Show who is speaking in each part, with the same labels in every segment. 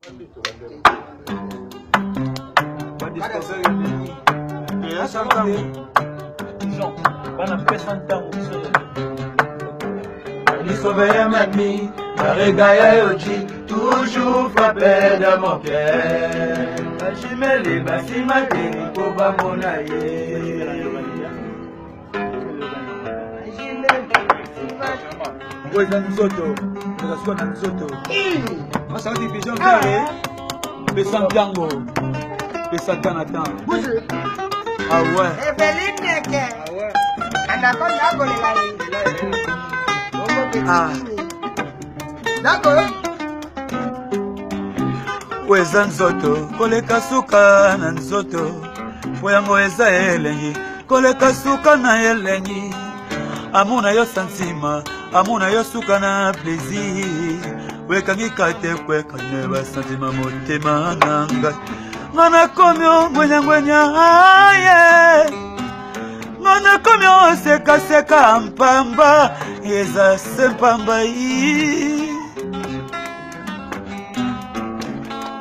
Speaker 1: Toujours frappé dans mon cœur. Je me lève à si matin pour pas mon ah ouais.
Speaker 2: D'accord.
Speaker 1: Weza nzoto koleka suka na nzoto poyango eza elengi koleka suka na elengi amuna yo santima amuna yo suka na plaisir wekangi kate kweka ne ba santima motema nanga ngana komyo ngwenya aye ngana komyo seka mpamba eza sempamba yi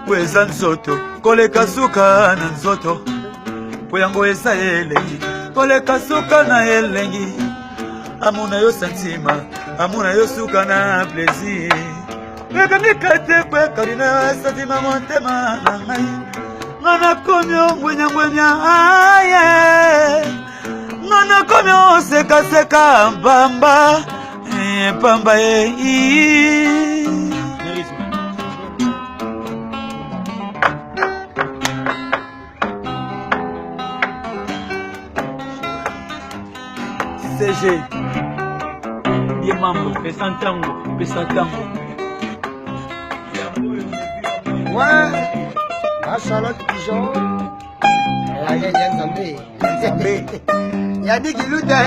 Speaker 1: Weza nzoto koleka suka na nzoto poyango eza elengi koleka suka na elengi amuna yo santima amuna yo suka na plaisir wekangi kate kweka na santima motema na ngai ngana komyo ngwenya aye ngana komyo seka mpamba pamba ye CG bien mambo pesantango
Speaker 2: Ouais, Charlotte Pigeon. Nzambe. Yadi Kiluta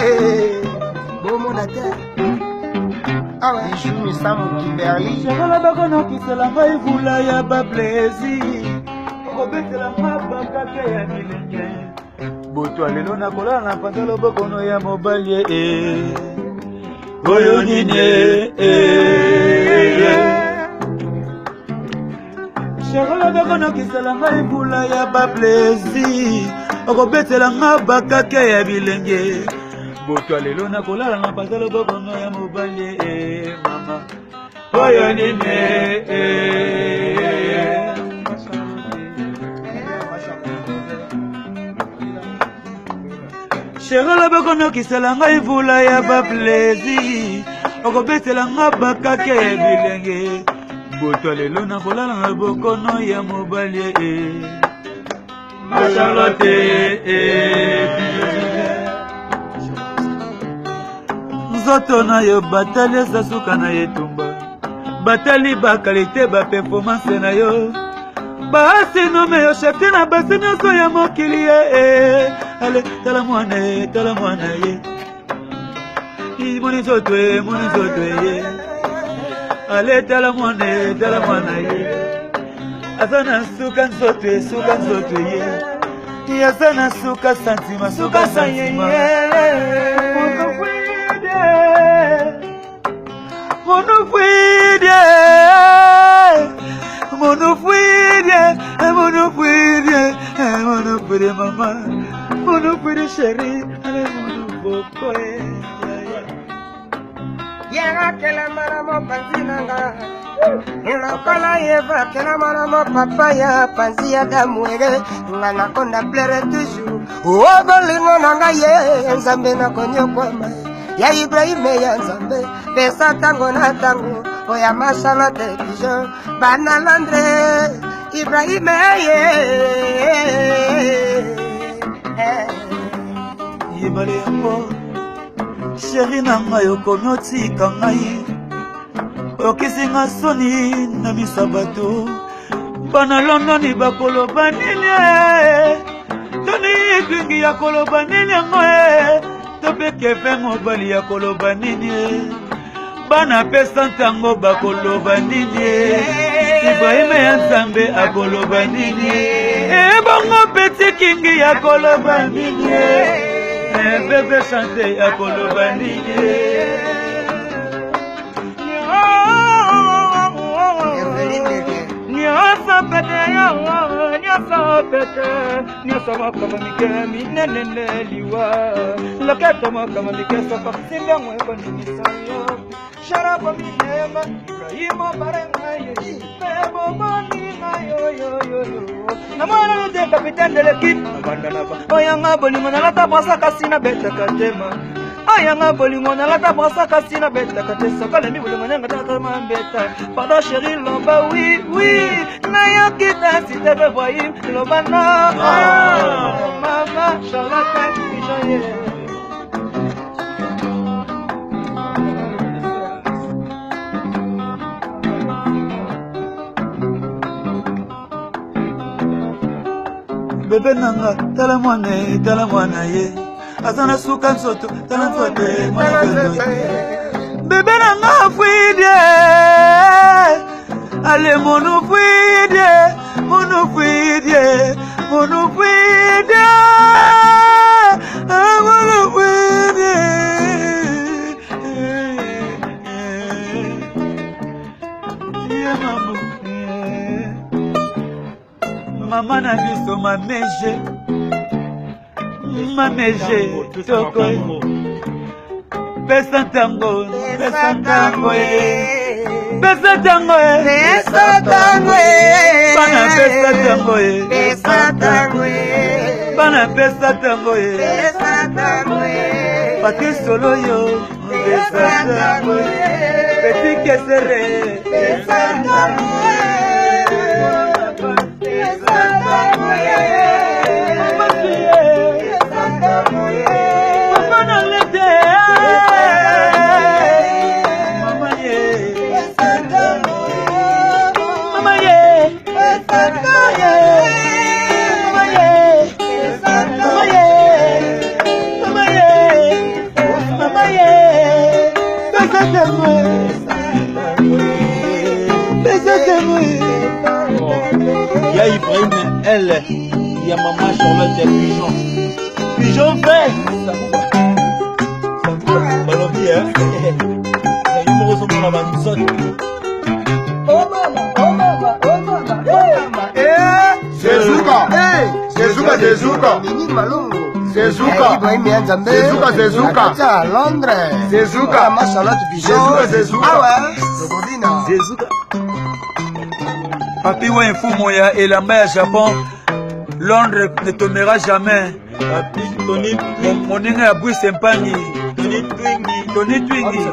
Speaker 2: bon mon terre. Ah ouais, je me sens Kimberly.
Speaker 1: Shakala bakono kisela ngai vula ya ba plaisir. Okobetela mabaka ke ya milenge. Boto alelo na kola na pantalo bokono ya mobali oyo nine Shakala bakono kisela ngai vula ya ba plaisir. Okobetela mabaka ke ya bilenge. Boto alelo na kola na pantalo bokono ya mobali mama oyo nine Shekala bakono kisela ngai vula ya ba plaisir. Okobetela nga bakake bilenge. Boto lelo na kolala na bokono ya mobali Charlotte nzoto na yo batali eza suka na yetumba batali ba kalite ba performance na yo basi nome yo chefte na basi nyonso ya mokili ale tala mwana ye moni nzoto ye ale tala mwana ye asa na suka nzoto ye asa na suka santima Monofuide mama, monofuide chérie, allez monofokoe.
Speaker 2: Yera kela maramo panzinanga, inakola yeva kela maramo papaya panzia damuere, ngana konda plere toujours. Obolingo nanga ye, nzambe na konyo kwama. Ya Ibrahime ya nzambe, pesa tango na tango, oya Charlotte Pigeon, bana Landre, Ibrahime ye.
Speaker 1: Yebale yango, chéri na ngai okonotika ngai, okisinga soni na misabato, bana Londoni bakoloba nini toni kwingi ya koloba nini yango topeke fe mobali ya koloba nini bana pesa ntango bakoloba nini Ibrahime ya nzambe akoloba nini bongo peti kingi ya koloba nini bebe chante ya koloba nini nyonso mopete nyonso mokama mike minenene liwa loketo mokama mike soko singango ekondimisa yo sharabo minema ibrahimo barenga yo bebo moninga yo na mwana de capitaine de l'équipe abandanaba oyanga bolingo nalata brasa kasi na betaka tema ayanga bolingo nalata brasa kasi na betaka te sokale mi bolingo nyanga tata mambeta pardon chérie lomba oui nayokita si te veux voyer lomba na mama Charlotte Pijoye bébé nanga tala mwana ye azana suka nsoto tala nsote mwana bébé nanga fuidie ale monu fuidie Maman na biso mameje toko pesa tango bana pesa tango Patrice Solo yo pesa tango petit kesere pesa tango
Speaker 3: Il y a Ibrahim, elle, il y a maman Charlotte et Pigeon fait. Balobi, hein? Il me ressemble à la banzone.
Speaker 2: Oh mama.
Speaker 4: C'est Zouka.
Speaker 2: Nini malungu.
Speaker 4: C'est Zouka.
Speaker 2: Ibrahim Yanzambe.
Speaker 4: C'est Zouka.
Speaker 2: À Londres.
Speaker 4: C'est Zouka.
Speaker 2: Maman Charlotte Pigeon.
Speaker 4: C'est Zouka.
Speaker 2: Ah ouais. Zogodina.
Speaker 1: C'est Zouka. Papi wa infumo ya elamba ya Japon Londres ne tombera jamais.
Speaker 3: Papi, Tony
Speaker 1: Moninga ya Bui Sempani Tony Twingi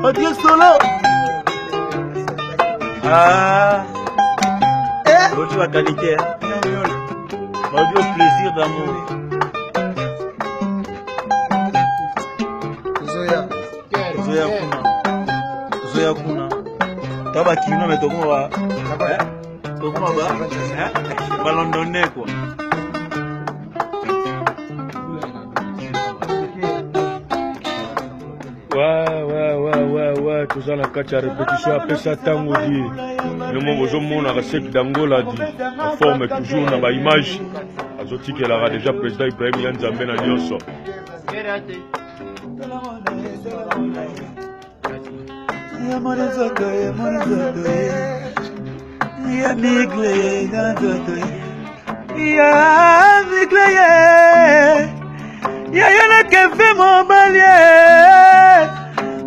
Speaker 3: Patrick Solo.
Speaker 1: Ah
Speaker 3: Aujourd'hui la qualité, hein? Aujourd'hui au plaisir d'amour. Zoya kuna Taba kino me tokuma ba ba londonais quoi.
Speaker 5: Ouais, tout ça, la répétition, après ça, tango dit. Le moment où je monte à la sec d'Angola dit, en forme toujours dans ma image. Azoti qu'elle aura déjà président Ibrahim Yanzambe na Nyonso.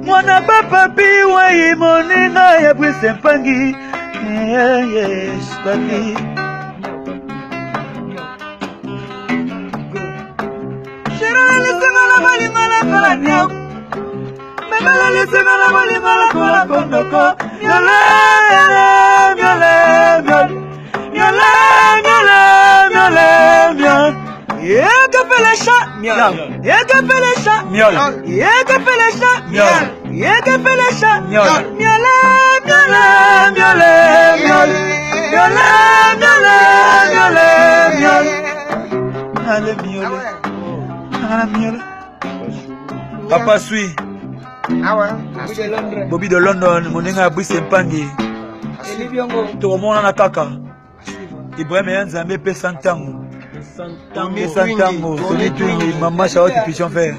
Speaker 1: Mwana papa piwa imonina ya bwise mpangi yes papi Shirala lisema malinga la palanyo Memala lisema malinga la kola kondoko Yole Yega fait les chats, miaule. Yega fait les chats, miaule. Yega fait les chats, miaule. Yega fait les chats, miaule. Miaule. ale miole nanga na miole papa sui Bobby de London moninga Brice Mpangi tokomona na kaka Ibrahim Yanzambe pe santango santango Tony Twingi Mama Charlotte Pichon Fer